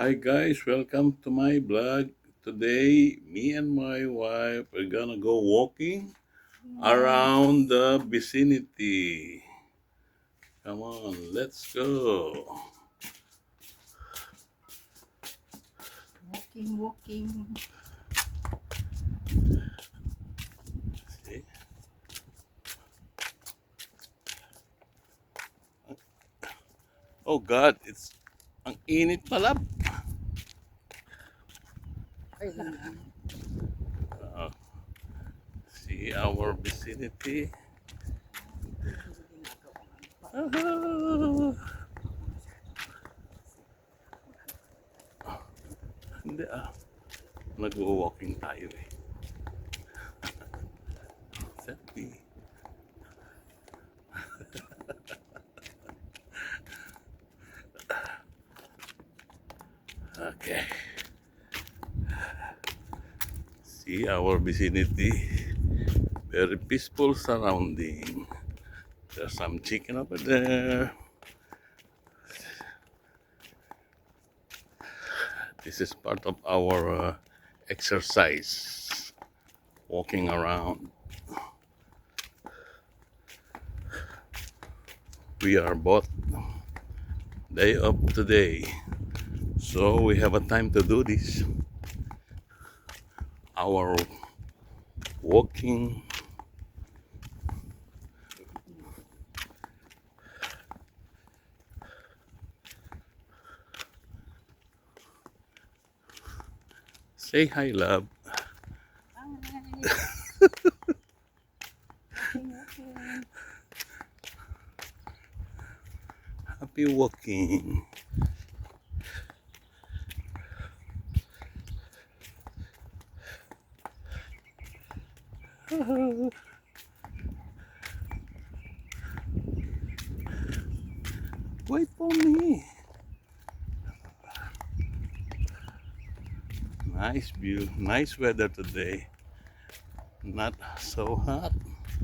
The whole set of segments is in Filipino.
Hi guys, welcome to my vlog. Today, me and my wife are gonna go walking around the vicinity. Come on, let's go. Walking. See? Oh God, ang init pala. Okay lang yan. Uh, See our vicinity. Hindi ginagawa ng parang Ah, hindi nag-walking tayo eh. Selfie. Okay. See our vicinity. Very peaceful surrounding. There's some chicken over there. This is part of our exercise, walking around. We are both day off today, so we have a time to do this. Our walking. Say hi, love. Hi! Walking. Happy walking. Wait for me. Nice view, nice weather today. Not so hot,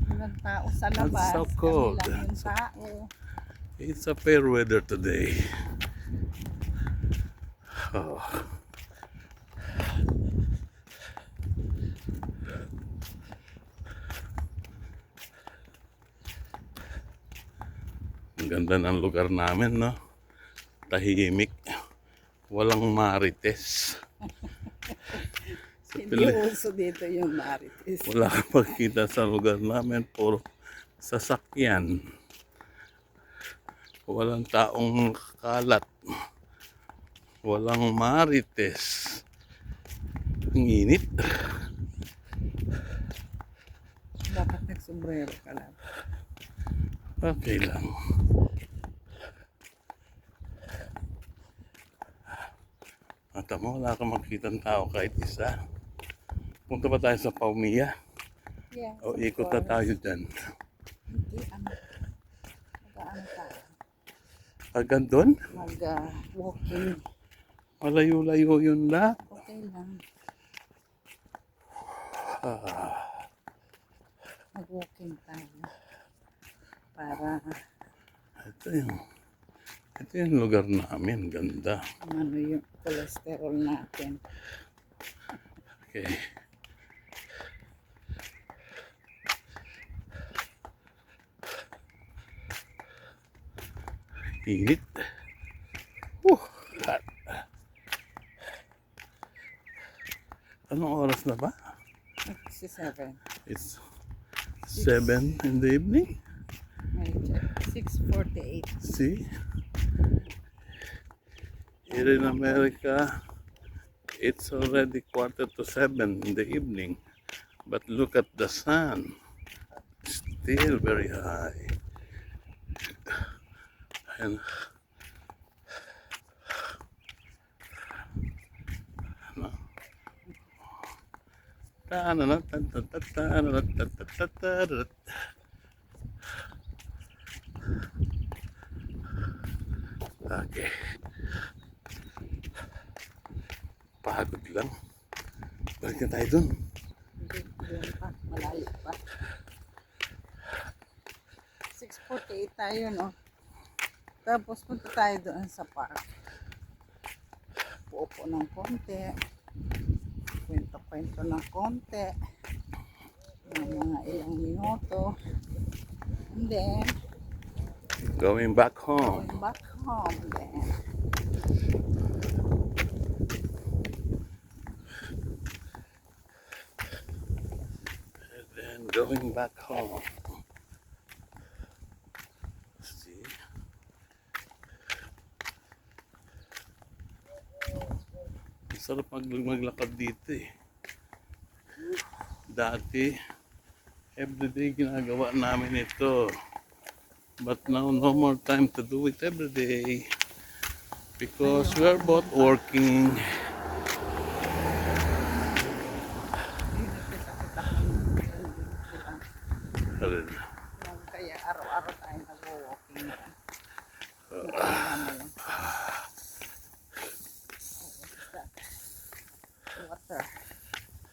Walang tao sa not labas. so Kami cold. lang yung tao. It's a fair weather today. Oh, ang ganda ng lugar namin, no? Tahimik. Walang marites. Sa Hindi uso dito yung marites. wala kang makikita sa lugar namin. Puro sasakyan. Walang taong kalat. Walang marites. Ang init. Dapat nagsombrero ka lang. Okay lang. At mo, wala kang makikita ng tao kahit isa. Punta ba tayo sa Paumia? Yeah, O ikot na tayo dyan? Hindi, mag-ano tayo? Hanggang doon? Mag-walking. Malayo-layo yun lang. Okay lang. Mag-walking tayo. Para Ito yung lugar namin. Ganda. ano yung cholesterol natin. Okay. Init. Hot. Anong oras na ba? 67. It's 7 in the evening. May check. 6:48. See? Here in America, it's already 6:45 in the evening. But look at the sun. Still very high. And ano? Okay. Pagod lang. Balik na tayo dun. Hindi, doon pa. Malayo pa. 6:48 tayo, no? Tapos punta tayo doon sa park. upo-upo ng konti. Kwento-kwento ng konti. Ng mga ilang minuto. And then, Going back home. going back home. Then, And going back home. See? Ang sarap maglakad dito eh. Dati, everyday ginagawa namin ito. But now, no more time to do it everyday. Because we're both working. hindi nagkita-kita kami. Alin? Kaya araw-araw tayo nag-walking. Water.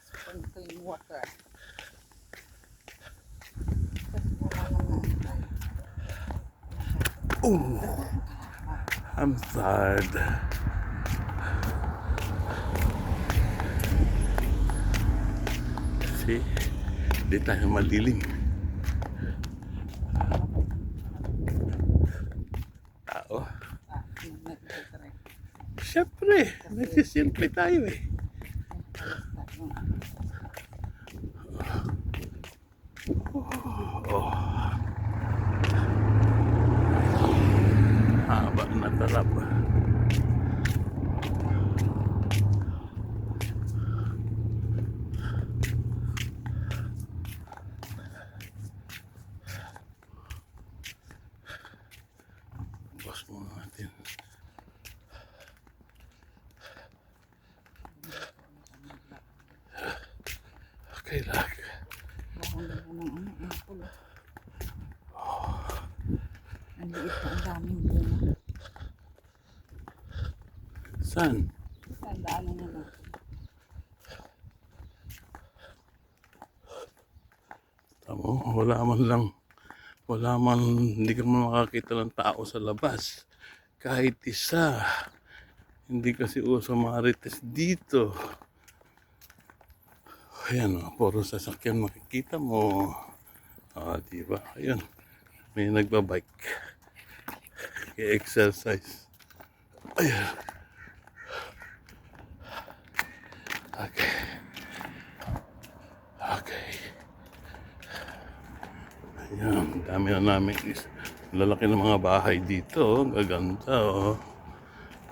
Sprinkling water. Oh, I'm tired. See? Di tayo madilim. Tao? Siyempre, nagsisilpi tayo eh. Oh. Haba na tarap. Bos muna natin. Okay lang. Ang liit na, ang daming bunga. Saan? Ang daanan na lang. Tamo, wala man, hindi ka man makakita ng tao sa labas. Kahit isa. Hindi kasi uso marites dito. Ayan o, puro sasakyan makikita mo. Diba? Ayan, may nagbabike. I-exercise. Ayan. Okay. Okay. Ayan, dami na namin lalaki ng mga bahay dito. Gaganda oh.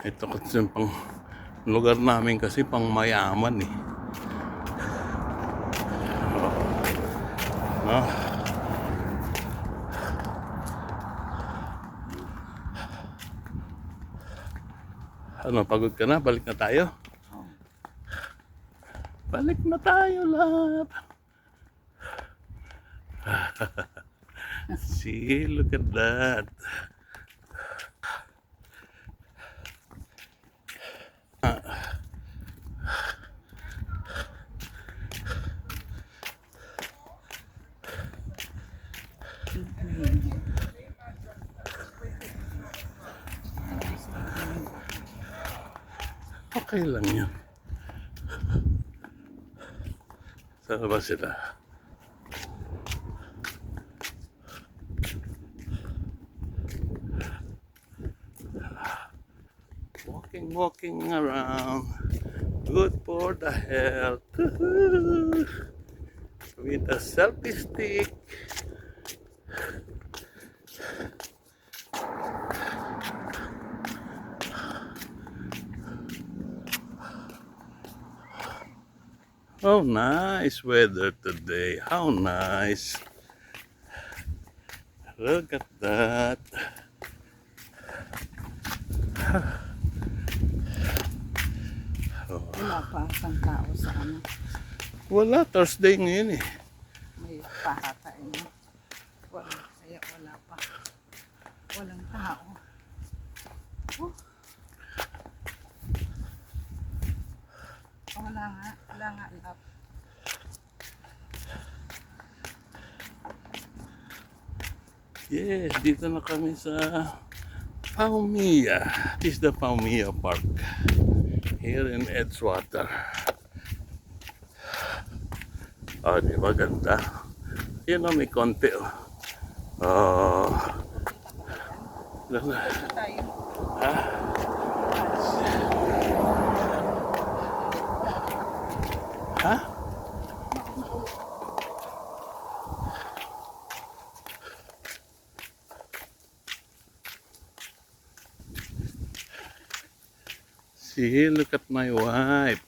Ito kasi pang lugar namin kasi pang mayaman eh. No? Ano, pagod ka na? Balik na tayo? Balik na tayo, love. See, look at that. Okay lang yan. Saan ba sila? Walking around. Good for the health. With a selfie stick. Oh, nice weather today. How nice. Look at that. Wala pa isang tao sa ano. Wala, Thursday ngayon eh. May pahatain mo. Kaya wala pa. Walang tao. Oh. Wala nga lap. Yes, dito na kami sa Paumia. This is the Paumia Park here in Edgewater. Oh, di ba ganda? Yun may konti. Oh. Ganda. Tayo. Ha? Ha? See, look at my wife.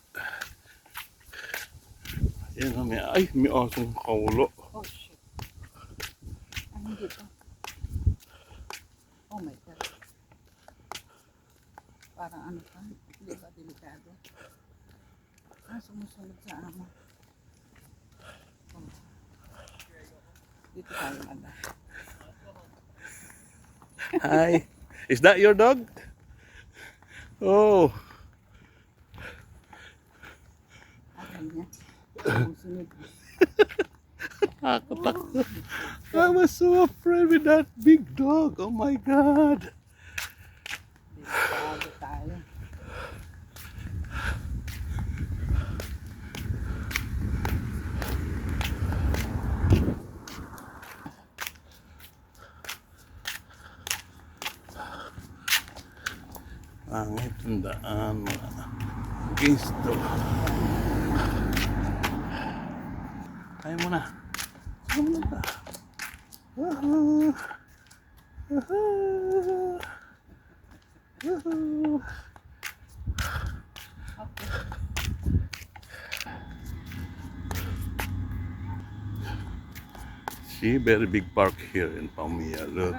Yan may asong kaulo. Oh, shit. Hindi pa. Oh my God. Parang ano pa. Hindi ba delikado? Sumusunod sa amo. Oh. Dito tayo ada. Hi. Is that your dog? Oh. Akin niya. Sumusunod. Nakakatakot. I was so afraid with that big dog. Oh my God. Delikado tayo. Pangit ang daan. Gisto. Kaya mo na. Kaya mo na. Woohoo. Woohoo. Woohoo. See, very big park here in Palmilla. Look.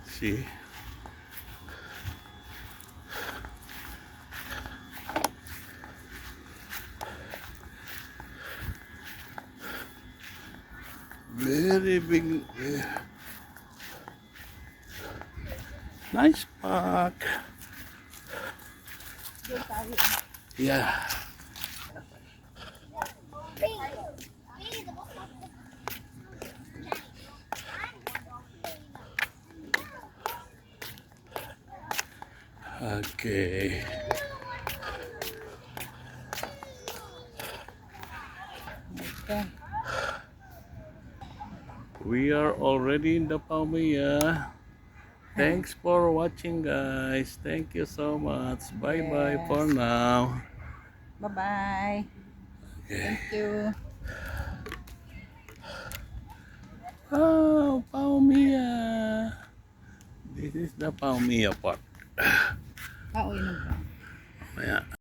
See? Very big. Nice park. Yeah. Okay. Okay. We are already in the Palmilla. Thanks for watching, guys. Thank you so much. Bye-bye for now. Bye-bye. Okay. Thank you. Oh, Palmilla. This is the Palmilla Park. Uinom ka. Maya.